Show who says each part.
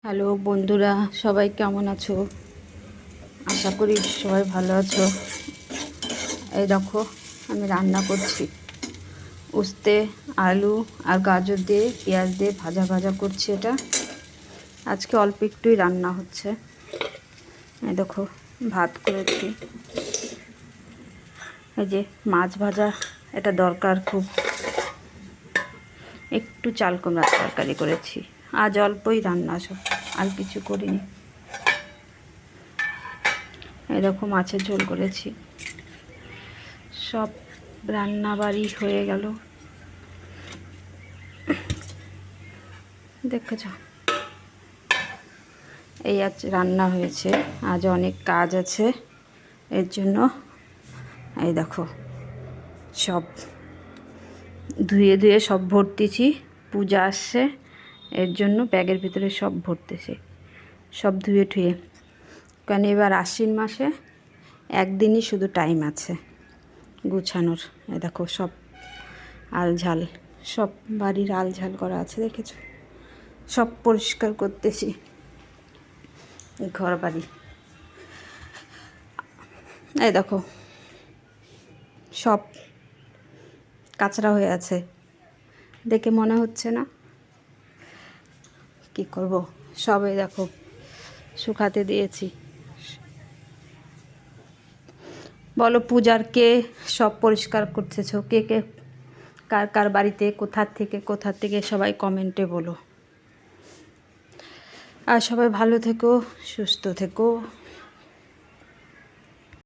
Speaker 1: Hello বন্ধুরা, সবাই কেমন আছো? আশা করি সবাই ভালো আছো। এই দেখো, আমি রান্না করছি। উস্তে, আলু আর গাজর দিয়ে পেঁয়াজ দিয়ে ভাজা ভাজা করছি। এটা আজকে অল্প একটুই রান্না হচ্ছে। এই দেখো, ভাত করেছি। এই যে মাছ ভাজা, এটা দরকার খুব। একটু চাল কুমড়ার তরকারি করেছি। আজ অল্পই রান্না, সব আর কিছু করিনি। এরকম মাছের ঝোল করেছি। সব রান্না বাড়ি হয়ে গেল। দেখেছ, এই আজ রান্না হয়েছে। আজ অনেক কাজ আছে, এর জন্য এই দেখো সব ধুয়ে ধুয়ে সব ভরতেছি। পূজা আসছে, এর জন্য ব্যাগের ভিতরে সব ভরতেছি, সব ধুয়ে ঠুয়ে। কারণ এবার আশ্বিন মাসে একদিনই শুধু টাইম আছে গুছানোর। এই দেখো সব আলঝাল, সব বাড়ির আলঝাল করা আছে, দেখেছো? সব পরিষ্কার করতেছি ঘর বাড়ি। এই দেখো সব কাঁচরা হয়ে আছে, দেখে মনে হচ্ছে না? কি করব, সবাই দেখো শুকাতে দিয়েছি। বলো, পূজার কে সব পরিষ্কার করতেছো? কে কে, কার কার বাড়িতে কোথা থেকে সবাই কমেন্টে বলো। আর সবাই ভালো থেকো, সুস্থ থেকো।